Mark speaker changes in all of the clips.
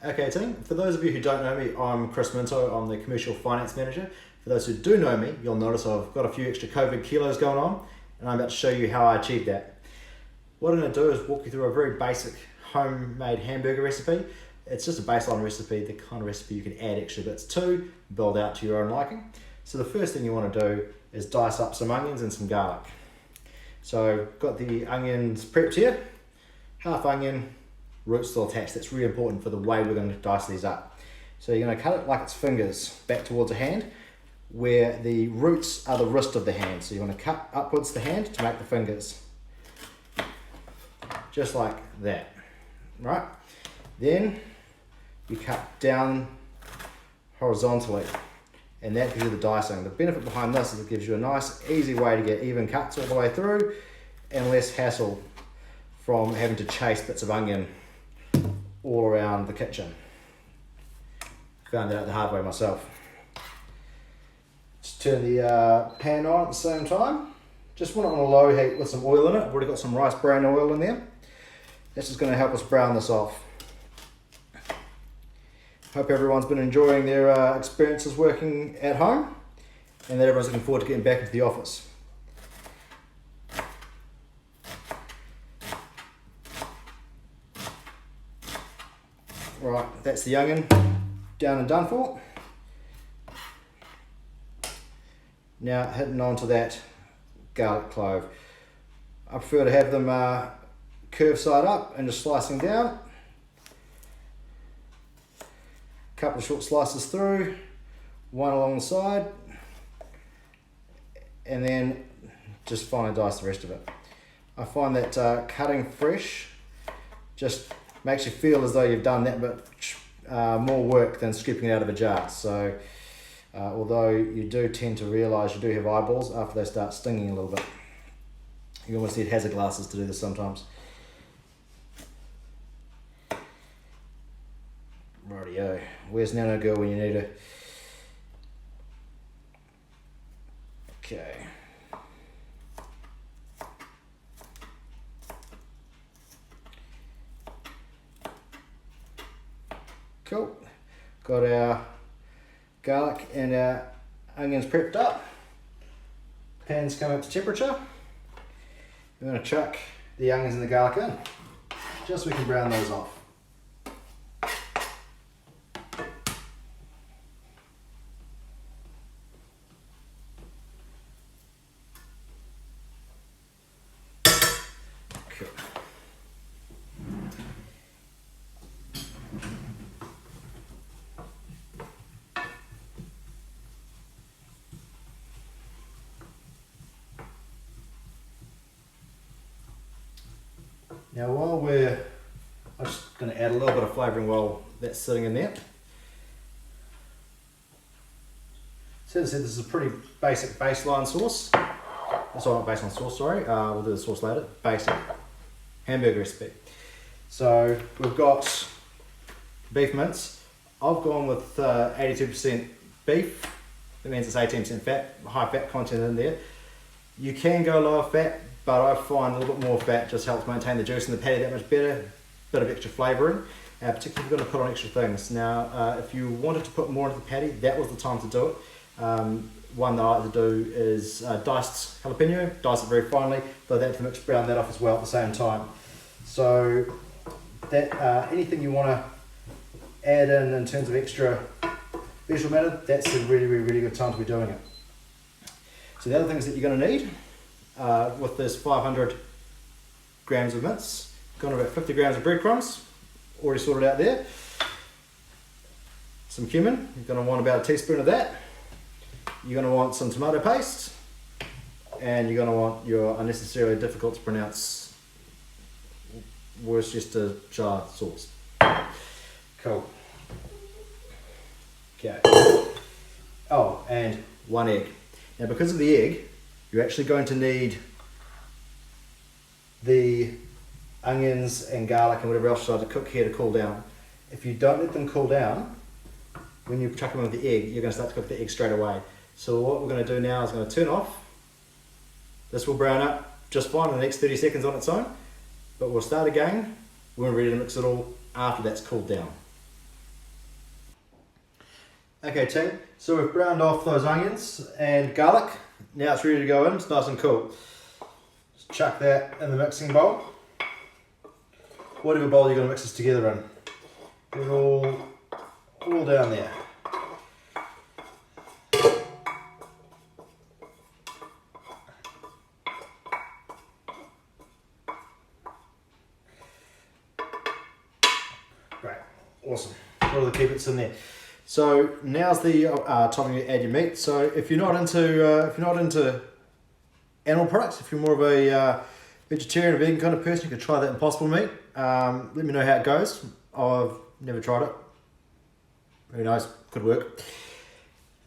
Speaker 1: Okay team, for those of you who don't know me, I'm Chris Minto, I'm the Commercial Finance Manager. For those who do know me, you'll notice I've got a few extra COVID kilos going on, and I'm about to show you how I achieved that. What I'm going to do is walk you through a very basic homemade hamburger recipe. It's just a baseline recipe, the kind of recipe you can add extra bits to, build out to your own liking. So the first thing you want to do is dice up some onions and some garlic. So got the onions prepped here, half onion, roots still attached. That's really important for the way we're going to dice these up. So you're going to cut it like it's fingers back towards a hand, where the roots are the wrist of the hand. So you want to cut upwards the hand to make the fingers. Just like that, right? Then you cut down horizontally, and that gives you the dicing. The benefit behind this is it gives you a nice, easy way to get even cuts all the way through, and less hassle from having to chase bits of onion all around the kitchen. Found that out the hard way myself. Just turn the pan on at the same time. Just want it on a low heat with some oil in it. I've already got some rice bran oil in there. That's just going to help us brown this off. Hope everyone's been enjoying their experiences working at home, and that everyone's looking forward to getting back into the office. Right, that's the onion down and done for. Now hitting on to that garlic clove. I prefer to have them curved side up and just slicing down. Couple of short slices through, one along the side, and then just finely dice the rest of it. I find that cutting fresh just makes you feel as though you've done that bit more work than scooping it out of a jar. So although you do tend to realise you do have eyeballs after they start stinging a little bit. You almost need hazard glasses to do this sometimes. Rightio, where's Nano Girl when you need her? Okay. Cool. Got our garlic and our onions prepped up. Pan's come up to temperature. We're going to chuck the onions and the garlic in, just so we can brown those off. Cool. Now I'm just going to add a little bit of flavouring while that's sitting in there. So as I said, this is a pretty basic baseline sauce. Sorry, not baseline sauce, sorry. We'll do the sauce later. Basic hamburger recipe. So we've got beef mince. I've gone with 82% beef. That means it's 18% fat, high fat content in there. You can go lower fat, but I find a little bit more fat just helps maintain the juice in the patty that much better. Bit of extra flavouring, particularly if you're going to put on extra things. Now, if you wanted to put more into the patty, that was the time to do it. One that I like to do is diced jalapeno, dice it very finely, throw that into the mix, brown that off as well at the same time. So that anything you want to add in terms of extra vegetable matter, that's a really, really, really good time to be doing it. So the other things that you're going to need with this 500 grams of mince, got about 50 grams of breadcrumbs, already sorted out there. Some cumin, you're going to want about a teaspoon of that. You're going to want some tomato paste, and you're going to want your unnecessarily difficult to pronounce Worcestershire sauce. Cool. Okay. Oh, and one egg. Now because of the egg, you're actually going to need the onions and garlic and whatever else you decide to cook here to cool down. If you don't let them cool down, when you chuck them in with the egg, you're going to start to cook the egg straight away. So what we're going to do now is going to turn off. This will brown up just fine in the next 30 seconds on its own, but we'll start again when we're ready to mix it all after that's cooled down. Okay team, so we've browned off those onions and garlic. Now it's ready to go in, it's nice and cool. Just chuck that in the mixing bowl. Whatever bowl you're going to mix this together in. Get it all down there. Great, awesome. All the keep it in there. So now's the time to add your meat. So if you're not into animal products, if you're more of a vegetarian or vegan kind of person, you could try that Impossible meat. Let me know how it goes. I've never tried it. Who knows? Could work.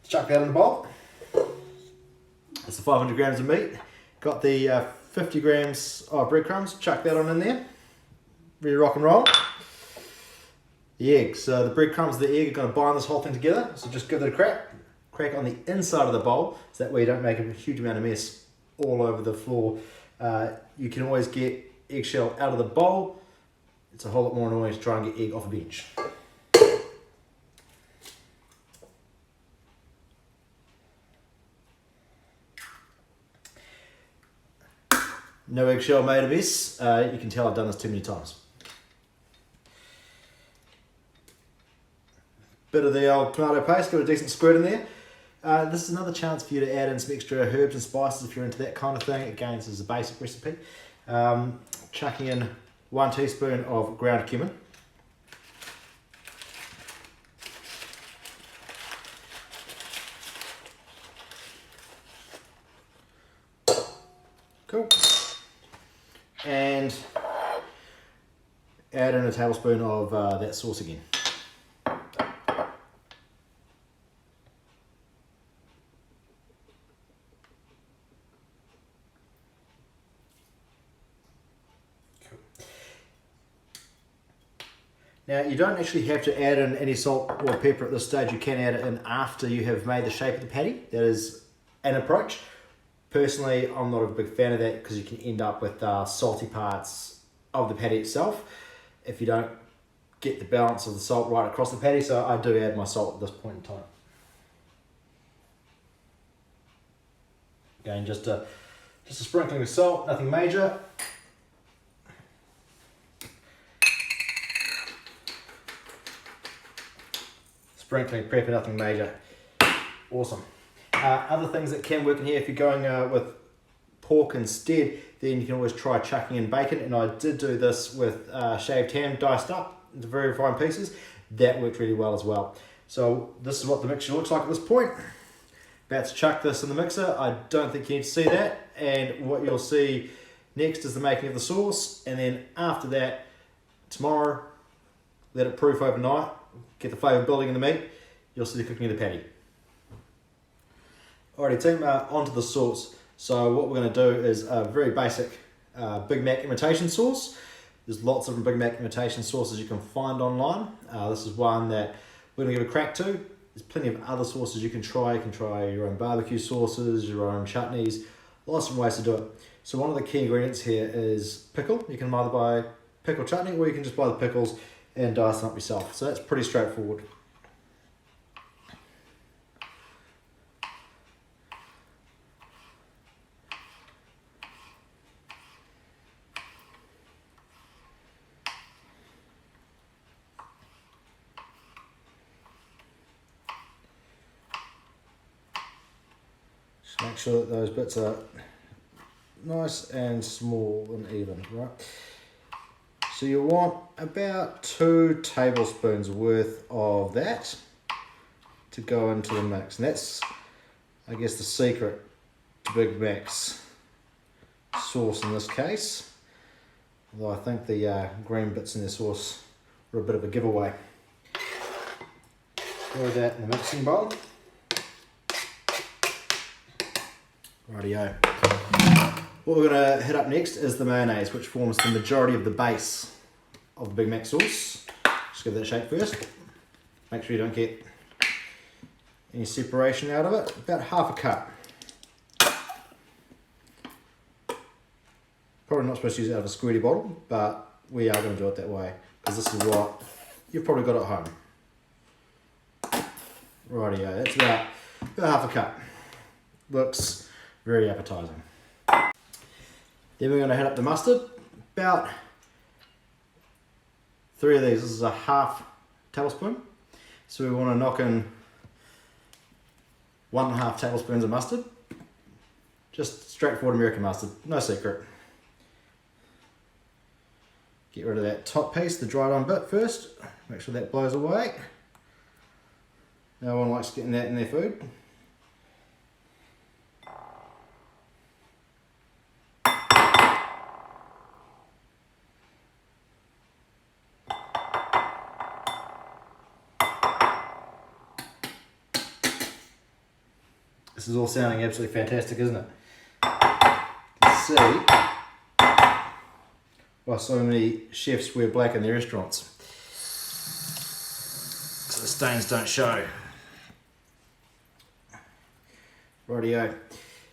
Speaker 1: Chuck that in the bowl. That's the 500 grams of meat. Got the 50 grams of breadcrumbs. Chuck that on in there. Ready to rock and roll. The egg. So the breadcrumbs and the egg are going to bind this whole thing together. So just give it a crack. Crack on the inside of the bowl, so that way you don't make a huge amount of mess all over the floor. You can always get eggshell out of the bowl. It's a whole lot more annoying to try and get egg off a bench. No eggshell made a mess. You can tell I've done this too many times. Bit of the old tomato paste, got a decent squirt in there. This is another chance for you to add in some extra herbs and spices if you're into that kind of thing. Again, this is a basic recipe. Chucking in 1 teaspoon of ground cumin. Cool. And add in a tablespoon of that sauce again. Now you don't actually have to add in any salt or pepper at this stage. You can add it in after you have made the shape of the patty. That is an approach. Personally, I'm not a big fan of that because you can end up with salty parts of the patty itself if you don't get the balance of the salt right across the patty. So I do add my salt at this point in time. Again, just a sprinkling of salt, nothing major. Sprinkling, pepper, nothing major. Awesome. Other things that can work in here, if you're going with pork instead, then you can always try chucking in bacon. And I did do this with shaved ham diced up into very fine pieces. That worked really well as well. So this is what the mixture looks like at this point. About to chuck this in the mixer. I don't think you need to see that. And what you'll see next is the making of the sauce. And then after that, tomorrow, let it proof overnight. Get the flavour building in the meat, you'll see the cooking of the patty. Alrighty team, onto the sauce. So what we're going to do is a very basic Big Mac imitation sauce. There's lots of Big Mac imitation sauces you can find online. This is one that we're going to give a crack to. There's plenty of other sauces you can try. You can try your own barbecue sauces, your own chutneys, lots of ways to do it. So one of the key ingredients here is pickle. You can either buy pickle chutney or you can just buy the pickles and dice them up yourself. So that's pretty straightforward. Just make sure that those bits are nice and small and even, right? So you want about 2 tablespoons worth of that to go into the mix. And that's, I guess, the secret to Big Mac's sauce in this case. Although I think the green bits in the sauce are a bit of a giveaway. Throw that in the mixing bowl. Rightio. What we're going to hit up next is the mayonnaise, which forms the majority of the base of the Big Mac sauce. Just give that a shake first. Make sure you don't get any separation out of it. About half a cup. Probably not supposed to use it out of a squirty bottle, but we are going to do it that way because this is what you've probably got at home. Rightio, that's about half a cup. Looks very appetizing. Then we're going to heat up the mustard. About 3 of these. This is a half tablespoon. So we want to knock in 1.5 tablespoons of mustard. Just straightforward American mustard, no secret. Get rid of that top piece, the dried on bit first. Make sure that blows away. No one likes getting that in their food. This is all sounding absolutely fantastic, isn't it? You can see why so many chefs wear black in their restaurants. So the stains don't show. Rightio.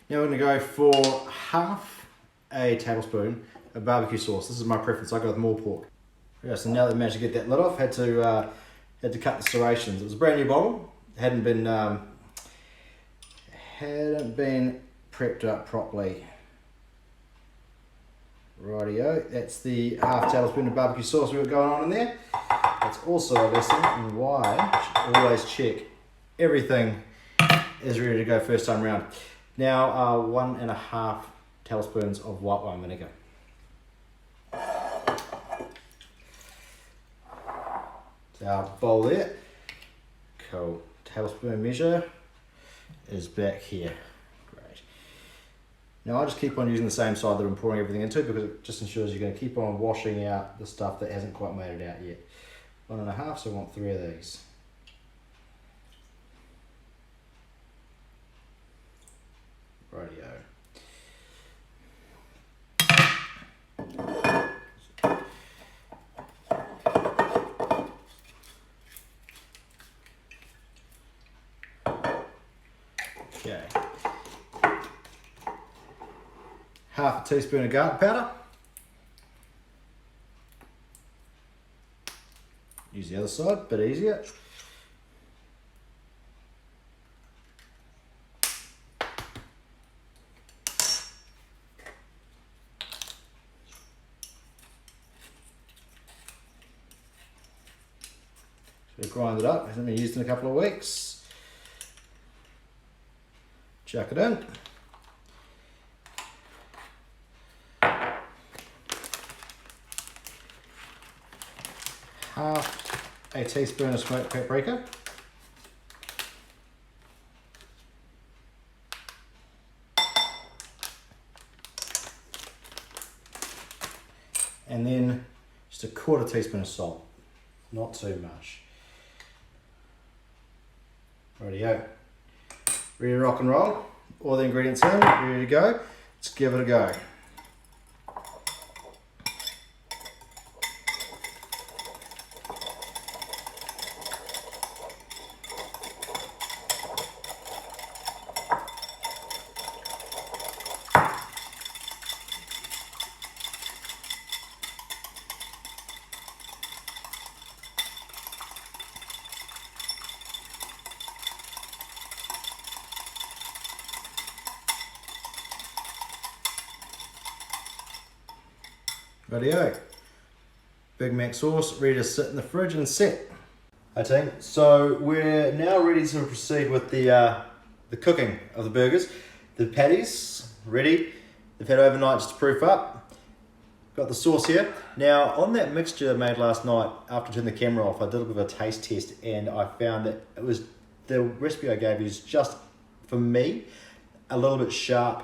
Speaker 1: Now we're going to go for half a tablespoon of barbecue sauce. This is my preference. I go with more pork. Yeah, so now that I managed to get that lid off, had to cut the serrations. It was a brand new bottle. It hadn't been prepped up properly. Rightio, that's the half tablespoon of barbecue sauce we've got going on in there. That's also a lesson in why you should always check everything is ready to go first time round. Now 1.5 tablespoons of white wine vinegar. So our bowl there, cool, tablespoon measure is back here. Great. Now I just keep on using the same side that I'm pouring everything into because it just ensures you're going to keep on washing out the stuff that hasn't quite made it out yet. 1.5, so I want 3 of these. Rightio. Okay. Half a teaspoon of garlic powder. Use the other side, bit easier. So grind it up, hasn't been used in a couple of weeks. Chuck it in. Half a teaspoon of smoked paprika. And then just a 1/4 teaspoon of salt, not too much. Rightio. Ready to rock and roll. All the ingredients in, ready to go. Let's give it a go. Rightio. Big Mac sauce ready to sit in the fridge and set. Hi team, so we're now ready to proceed with the cooking of the burgers. The patties ready. They've had overnight just to proof up. Got the sauce here. Now on that mixture I made last night, after turning the camera off, I did a bit of a taste test and I found that it was, the recipe I gave you is just, for me, a little bit sharp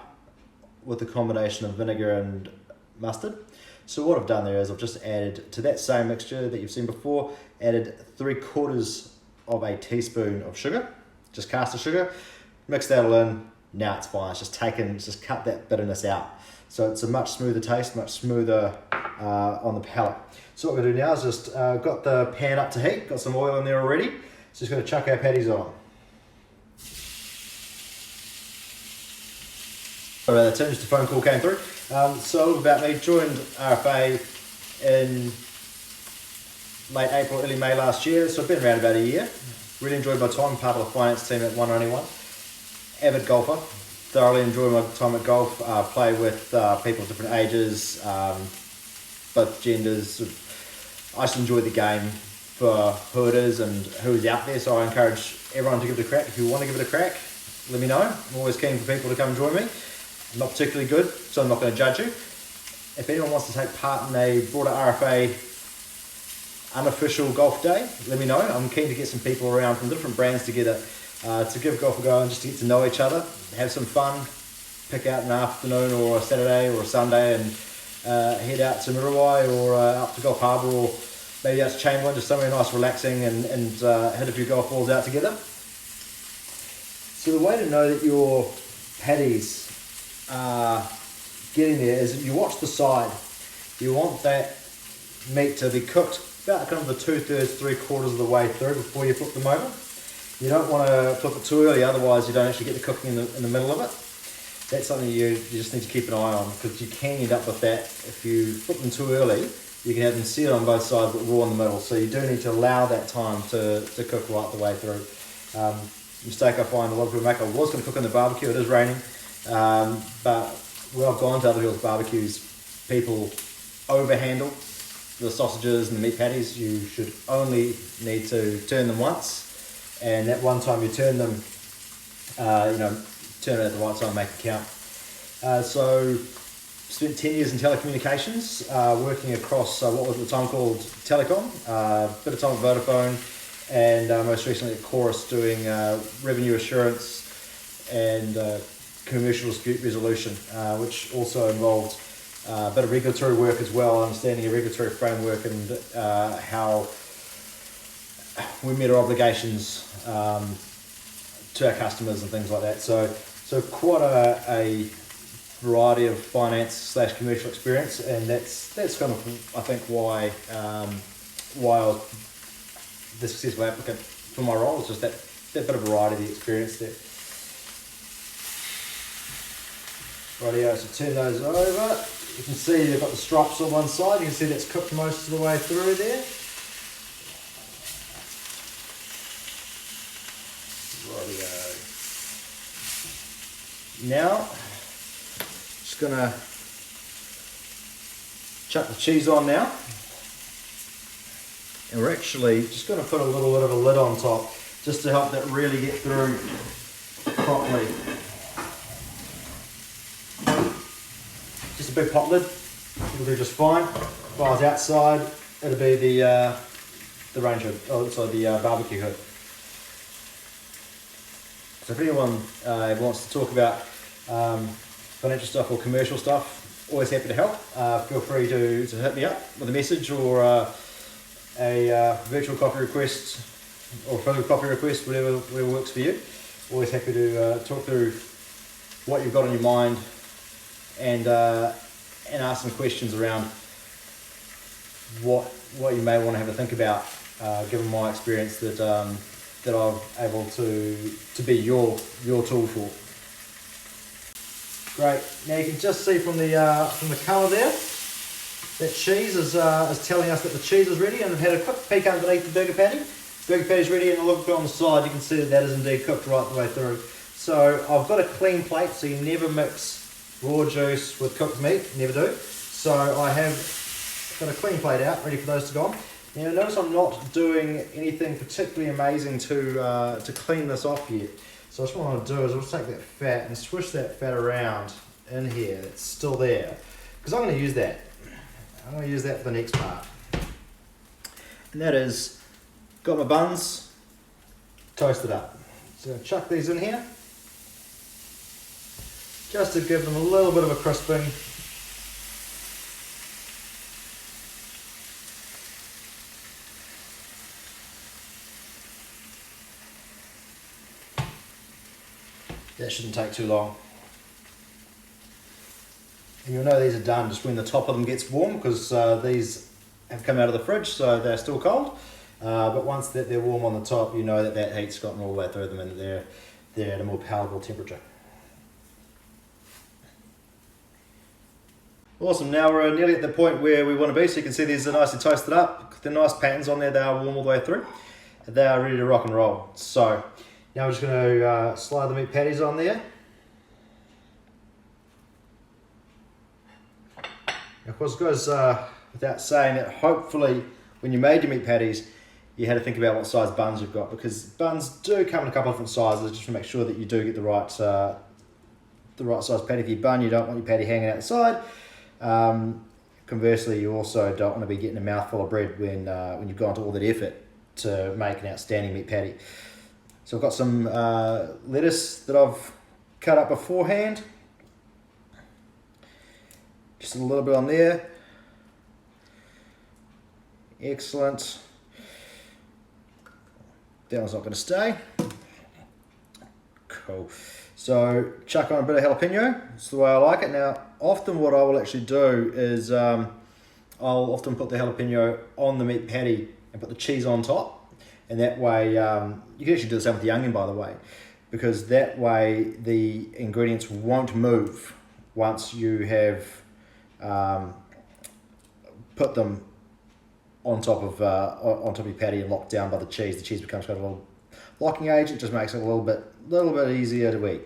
Speaker 1: with the combination of vinegar and mustard. So what I've done there is I've just added to that same mixture that you've seen before, added 3/4 of a teaspoon of sugar, just caster sugar, mix that all in, now it's fine, it's just cut that bitterness out. So it's a much smoother taste, much smoother on the palate. So what we're gonna do now is just, got the pan up to heat, got some oil in there already, so just gonna chuck our patties on. Sorry about that, just a phone call came through. So a little about me, joined RFA in late April, early May last year, so I've been around about a year. Really enjoyed my time, part of the finance team at 191. Avid golfer, thoroughly enjoy my time at golf. Play with people of different ages, both genders. I just enjoy the game for who it is and who's out there, so I encourage everyone to give it a crack. If you want to give it a crack, let me know. I'm always keen for people to come and join me. I'm not particularly good, so I'm not going to judge you. If anyone wants to take part in a broader RFA unofficial golf day, let me know. I'm keen to get some people around from different brands together to give golf a go and just to get to know each other, have some fun, pick out an afternoon or a Saturday or a Sunday and head out to Muriwai or up to Gulf Harbour or maybe out to Chamberlain, just somewhere nice, relaxing, and hit a few golf balls out together. So the way to know that your paddies are getting there is if you watch the side. You want that meat to be cooked about kind of the 2/3, 3/4 of the way through before you flip them over. You don't want to flip it too early, otherwise you don't actually get the cooking in the middle of it. That's something you just need to keep an eye on, because you can end up with that. If you flip them too early, you can have them seared on both sides but raw in the middle. So you do need to allow that time to cook right the way through. Mistake I find a lot of people make, I was going to cook on the barbecue, it is raining, but where I've gone to other people's barbecues, people overhandle the sausages and the meat patties. You should only need to turn them once, and that one time you turn them, turn it at the right time, make it count. So spent 10 years in telecommunications, working across what was at the time called Telecom, bit of time at Vodafone, and most recently at Chorus doing revenue assurance and commercial dispute resolution, which also involved a bit of regulatory work as well, understanding a regulatory framework and how we met our obligations to our customers and things like that. So quite a variety of finance / commercial experience, and that's kind of, I think, why I was the successful applicant for my role. It's just that bit of variety of the experience there. Rightio, so turn those over. You can see they've got the stripes on one side. You can see that's cooked most of the way through there. Rightio. Now, just gonna chuck the cheese on now. And we're actually just going to put a little bit of a lid on top just to help that really get through properly. Just a big pot lid, it'll do just fine. If I was outside, it'll be the range hood, the barbecue hood. So if anyone wants to talk about financial stuff or commercial stuff, always happy to help. Feel free to hit me up with a message or a virtual coffee request or photo copy request, whatever works for you. Always happy to talk through what you've got on your mind and ask some questions around what you may want to have a think about, given my experience that I'm able to be your tool for. Great. Now you can just see from the colour there, that cheese is telling us that the cheese is ready, and I've had a quick peek underneath the burger patty. Burger patty's ready, and a look on the side, you can see that is indeed cooked right the way through. So I've got a clean plate, so you never mix raw juice with cooked meat, never do. So I have got a clean plate out, ready for those to go on. Now notice I'm not doing anything particularly amazing to clean this off yet. So what I want to do is I'll take that fat and swish that fat around in here, it's still there, because I'm going to use that. I'm going to use that for the next part. And that is, got my buns toasted up. So I'm going to chuck these in here, just to give them a little bit of a crisping. That shouldn't take too long. And you'll know these are done just when the top of them gets warm, because these have come out of the fridge, so they're still cold. But once that they're warm on the top, you know that heat's gotten all the way through them and they're at a more palatable temperature. Awesome, now we're nearly at the point where we want to be, so you can see these are nicely toasted up. The nice patterns on there, they are warm all the way through. they are ready to rock and roll. So now we're just going to slide the meat patties on there. Of course, it goes without saying that hopefully when you made your meat patties, you had to think about what size buns you've got, because buns do come in a couple of different sizes, just to make sure that you do get the right size patty for your bun. You don't want your patty hanging out the side. Conversely, you also don't want to be getting a mouthful of bread when you've gone to all that effort to make an outstanding meat patty. So I've got some lettuce that I've cut up beforehand. Just a little bit on there. Excellent. That one's not going to stay. Cool. So chuck on a bit of jalapeno. That's the way I like it. Now, often what I will actually do is I'll often put the jalapeno on the meat patty and put the cheese on top. And that way, you can actually do the same with the onion, by the way, because that way the ingredients won't move once you have put them on top of your patty and locked down by the cheese. The cheese becomes kind of a little locking agent. It just makes it a little bit easier to eat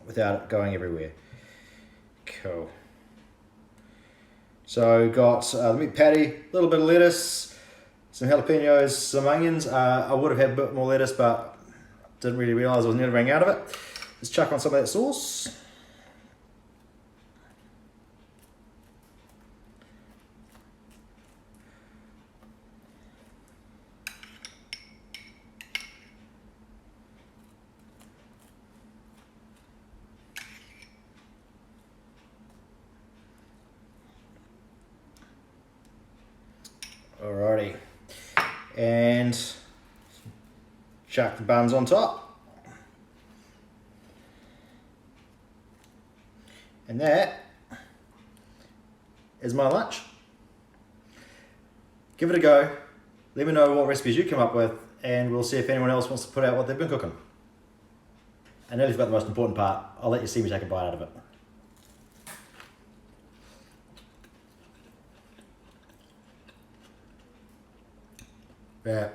Speaker 1: without it going everywhere. Cool. So got the meat patty, a little bit of lettuce, some jalapenos, some onions. I would have had a bit more lettuce, but didn't really realise I was nearly running out of it. Let's chuck on some of that sauce. Alrighty, and chuck the buns on top, and that is my lunch. Give it a go, let me know what recipes you come up with, and we'll see if anyone else wants to put out what they've been cooking. I know you've got the most important part. I'll let you see me take a bite out of it. Yeah,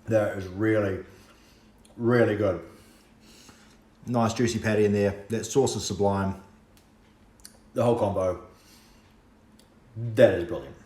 Speaker 1: that is really, really good. Nice juicy patty in there. That sauce is sublime. The whole combo, that is brilliant.